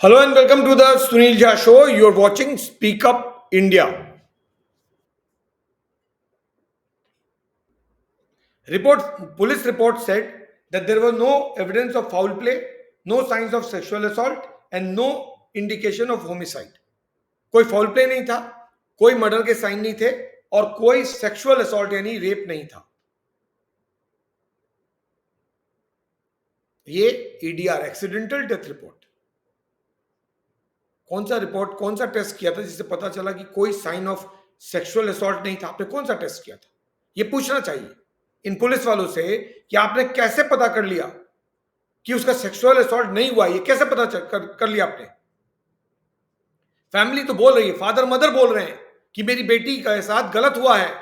Hello and welcome to the Sunil Jha Show. You're watching Speak Up India. Police report said that there was no evidence of foul play, no signs of sexual assault, and no indication of homicide. कोई foul play नहीं था, कोई murder के sign नहीं थे और कोई sexual assault यानी रेप नहीं था. ये ईडीआर एक्सीडेंटल डेथ रिपोर्ट. कौन सा रिपोर्ट, कौन सा टेस्ट किया था जिससे पता चला कि कोई साइन ऑफ सेक्सुअल असॉल्ट नहीं था? आपने कौन सा टेस्ट किया था? ये पूछना चाहिए इन पुलिस वालों से कि आपने कैसे पता कर लिया कि उसका सेक्सुअल असॉल्ट नहीं हुआ. ये कैसे पता कर लिया आपने? फैमिली तो बोल रही है, फादर मदर बोल रहे हैं कि मेरी बेटी के साथ गलत हुआ है,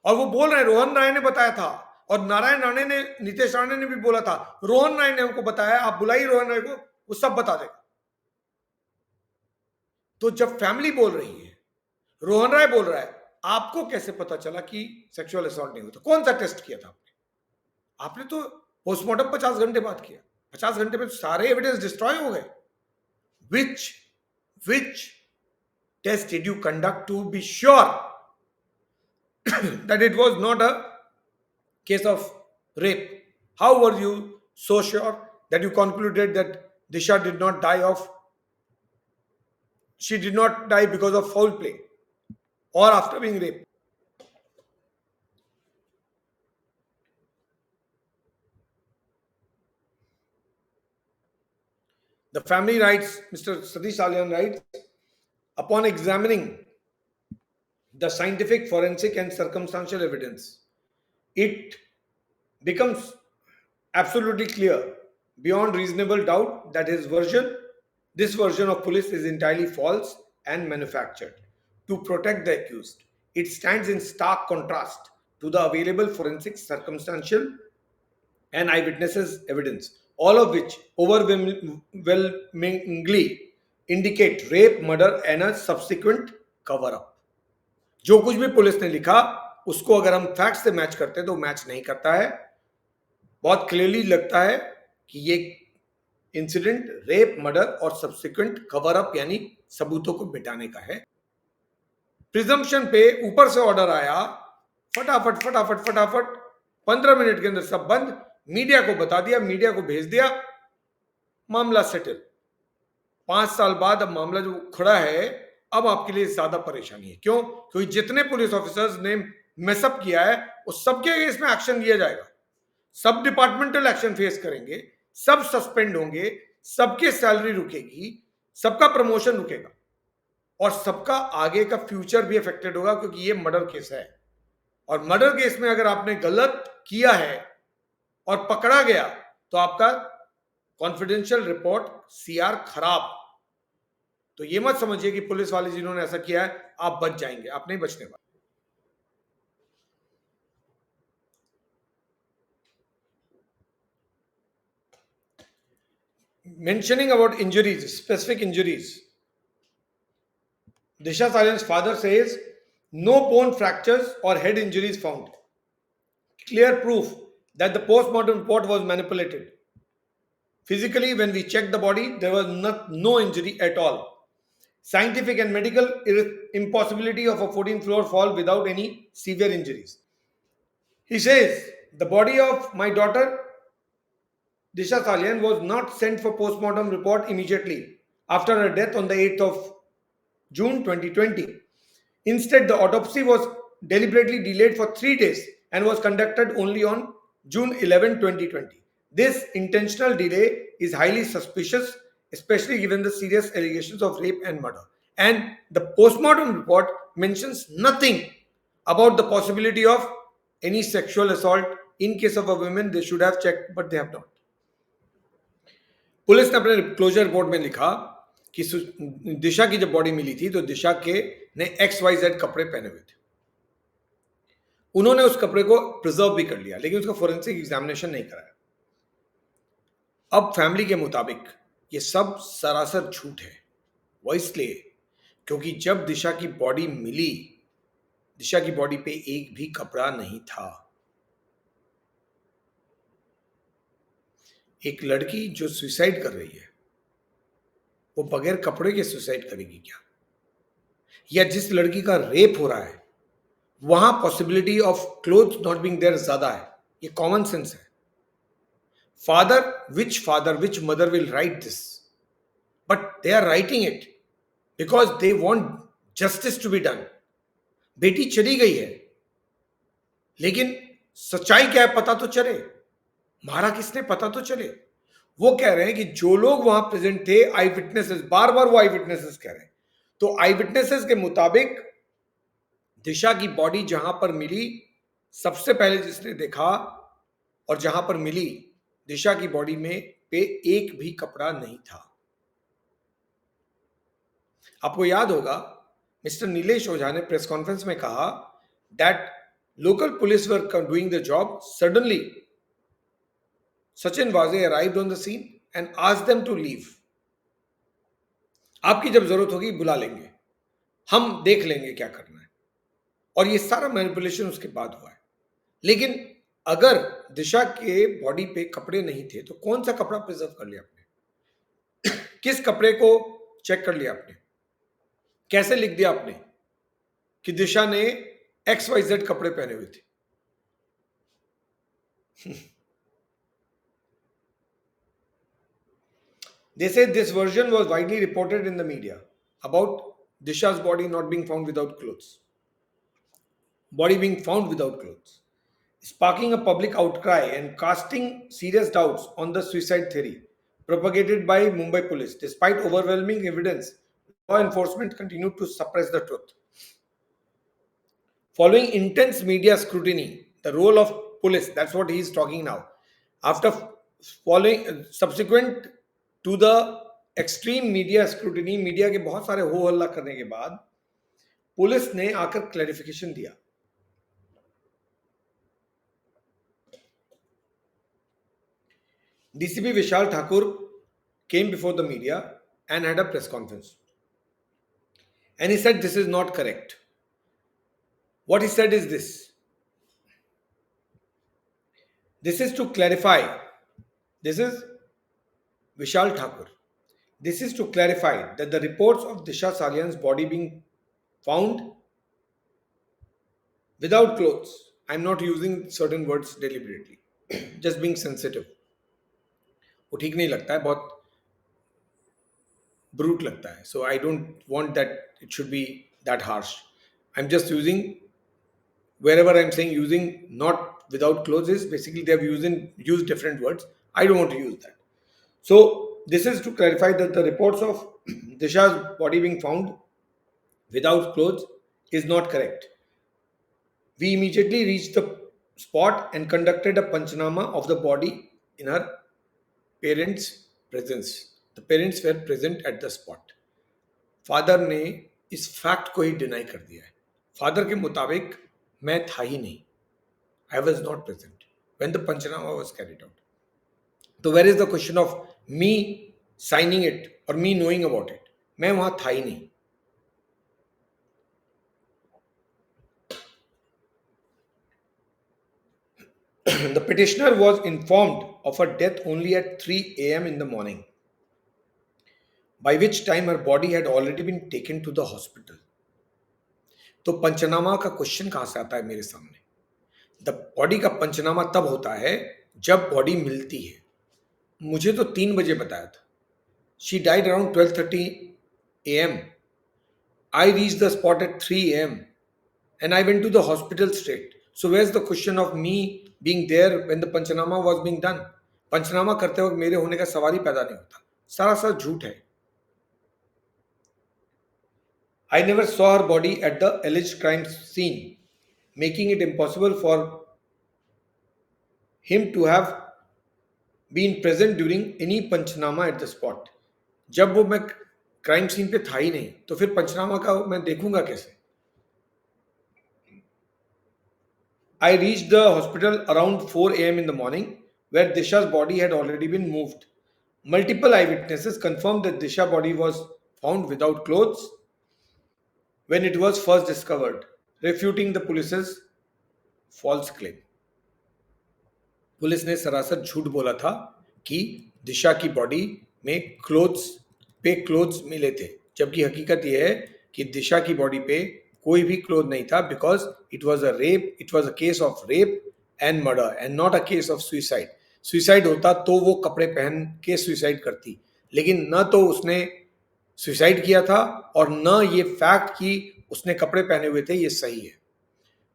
और वो बोल रहे हैं रोहन राय ने बताया था और नारायण राणे ने, नीतीश राणे ने भी बोला था. रोहन राय ने हमको बताया, आप बुलाइए रोहन राय को, वो सब बता देगा. तो जब फैमिली बोल रही है, रोहन राय बोल रहा है, आपको कैसे पता चला कि सेक्सुअल असॉल्ट नहीं होता? कौन सा टेस्ट किया था आपने? आपने तो पोस्टमार्टम 50 घंटे बाद किया. 50 घंटे में तो सारे एविडेंस डिस्ट्रॉय हो गए. which test did you conduct to be sure that it was not a case of rape? How were you so sure that you concluded that Disha did not die because of foul play or after being raped? The family writes, Mr. Satish Alian writes, upon examining the scientific, forensic, and circumstantial evidence, it becomes absolutely clear beyond reasonable doubt that this version of police is entirely false and manufactured to protect the accused. It stands in stark contrast to the available forensic, circumstantial, and eyewitnesses evidence, all of which overwhelmingly indicate rape, murder, and a subsequent cover-up. जो कुछ भी police ने लिखा उसको अगर हम fact से match करते हैं तो मैच नहीं करता है. बहुत क्लियरली लगता है कि ये इंसिडेंट रेप, मर्डर और सब्सिक्वेंट कवर अप यानी सबूतों को मिटाने का है. प्रिजम्पशन पे ऊपर से ऑर्डर आया, फटाफट 15 मिनट के अंदर सब बंद. मीडिया को बता दिया, मीडिया को भेज दिया, मामला सेटल. 5 साल बाद अब मामला जो खड़ा है, अब आपके लिए ज्यादा परेशानी है. क्यों? क्योंकि जितने पुलिस ऑफिसर्स ने मेसअप किया है उस सबके केस में एक्शन लिया जाएगा. सब डिपार्टमेंटल एक्शन फेस करेंगे, सब सस्पेंड होंगे, सबके सैलरी रुकेगी, सबका प्रमोशन रुकेगा और सबका आगे का फ्यूचर भी अफेक्टेड होगा, क्योंकि ये मर्डर केस है. और मर्डर केस में अगर आपने गलत किया है और पकड़ा गया तो आपका कॉन्फिडेंशियल रिपोर्ट सीआर खराब. तो ये मत समझिए कि पुलिस वाले जिन्होंने ऐसा किया है आप बच जाएंगे. आप नहीं बचने वाले. Mentioning about injuries, specific injuries, Disha Salian's father says no bone fractures or head injuries found. Clear proof that the post-mortem report was manipulated. Physically, when we checked the body, there was no injury at all. Scientific and medical impossibility of a 14th floor fall without any severe injuries. He says the body of my daughter Disha Salian was not sent for post-mortem report immediately after her death on the 8th of June 2020. Instead, the autopsy was deliberately delayed for 3 days and was conducted only on June 11, 2020. This intentional delay is highly suspicious, especially given the serious allegations of rape and murder. And the post-mortem report mentions nothing about the possibility of any sexual assault. In case of a woman, they should have checked, but they have not. Police ने अपने closure report में लिखा कि दिशा की जब body मिली थी तो दिशा के ने XYZ कपड़े पहने हुए थे. उन्होंने उस कपड़े को प्रिजर्व भी कर लिया, लेकिन उसका फोरेंसिक एग्जामिनेशन नहीं कराया. अब फैमिली के मुताबिक ये सब सरासर झूठ है. वो इसलिए क्योंकि जब दिशा की बॉडी मिली, दिशा की बॉडी पे एक भी कपड़ा नहीं था. एक लड़की जो सुसाइड कर रही है वो बगैर कपड़े के सुसाइड करेगी क्या? या जिस लड़की का रेप हो रहा है वहां possibility of cloth not being there ज्यादा है, ये कॉमन सेंस है. Father which mother will write this? But they are writing it because they want justice to be done. बेटी चली गई है, लेकिन सच्चाई क्या है पता तो चले, मारा किसने पता तो चले. वो कह रहे हैं कि जो लोग वहां प्रेजेंट थे, आई विटनेसेस, बार बार वो आई विटनेसेस कह रहे हैं. तो आई विटनेसेस के मुताबिक दिशा की बॉडी जहां पर मिली, सबसे पहले जिसने देखा और जहां पर मिली दिशा की बॉडी में पे एक भी कपड़ा नहीं था. आपको याद होगा मिस्टर नीलेश ओझा ने प्रेस कॉन्फ्रेंस में कहा that local police were doing the job. Suddenly Sachin Waze arrived on the scene and asked them to leave. आपकी जब जरूरत होगी बुला लेंगे, हम देख लेंगे क्या करना है. और ये सारा मैनिपुलेशन उसके बाद हुआ है. लेकिन अगर दिशा के बॉडी पे कपड़े नहीं थे तो कौन सा कपड़ा प्रिजर्व कर लिया आपने? किस कपड़े को चेक कर लिया आपने? कैसे लिख दिया आपने कि दिशा ने XYZ कपड़े पहने हुए थे? They say this version was widely reported in the media about Disha's body not being found without clothes. Body being found without clothes, sparking a public outcry and casting serious doubts on the suicide theory propagated by Mumbai police. Despite overwhelming evidence, law enforcement continued to suppress the truth. Following intense media scrutiny, the role of police, that's what he is talking now. After following, subsequent to the extreme media scrutiny, media के बहुत सारे हो हल्ला करने के बाद police ने आकर क्लैरिफिकेशन दिया. DCP Vishal Thakur came before the media and had a press conference. And he said this is not correct. What he said is this. This is to clarify. This is Vishal Thakur. This is to clarify that the reports of Disha Salian's body being found without clothes, I'm not using certain words deliberately, just being sensitive. वो ठीक नहीं लगता है, बहुत brute लगता है. So I don't want that it should be that harsh. I'm just using, wherever I'm saying using not without clothes is basically they have used different words. I don't want to use that. So this is to clarify that the reports of Disha's body being found without clothes is not correct. We immediately reached the spot and conducted a panchanama of the body in her parents' presence. The parents were present at the spot. Father ने इस fact को ही deny कर दिया है. Father के मुताबिक मैं था ही नहीं. I was not present when the panchanama was carried out. So where is the question of me signing it or me knowing about it? मैं वहां था ही नहीं. The petitioner was informed of her death only at 3 a.m. in the morning, by which time her body had already been taken to the hospital. तो पंचनामा का question कहां से आता है मेरे सामने? द बॉडी का पंचनामा तब होता है जब बॉडी मिलती है. मुझे तो 3 बजे बताया था. She died around 12:30 a.m. I reached the spot at 3 a.m. and I went to the hospital straight. So where's the question of me being there when the panchnama was being done? Panchnama करते वक्त मेरे होने का सवाल ही पैदा नहीं होता. सरासर झूठ है. I never saw her body at the alleged crime scene, making it impossible for him to have been present during any panchnama at the spot. जब वो मैं क्राइम सीन पे था ही नहीं तो फिर पंचनामा का मैं देखूंगा कैसे? I reached the hospital around 4 a.m. in the morning, where Disha's body had already been moved. Multiple eyewitnesses confirmed that Disha's body was found without clothes when it was first discovered, refuting the police's false claim. Police ने सरासर झूठ बोला था कि दिशा की body में clothes पे clothes मिले थे, जबकि हकीकत यह है कि दिशा की बॉडी पे कोई भी क्लोथ नहीं था, because it was a rape, it was a case of rape and murder and not a case of suicide. Suicide होता तो वो कपड़े पहन के सुइसाइड करती, लेकिन न तो उसने सुइसाइड किया था और न ये फैक्ट कि उसने कपड़े पहने हुए थे ये सही है।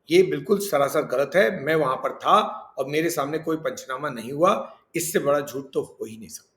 ये बिल्कुल सरासर गलत है। मैं वहां पर था और मेरे सामने कोई पंचनामा नहीं हुआ। इससे बड़ा झूठ तो हो ही नहीं सकता।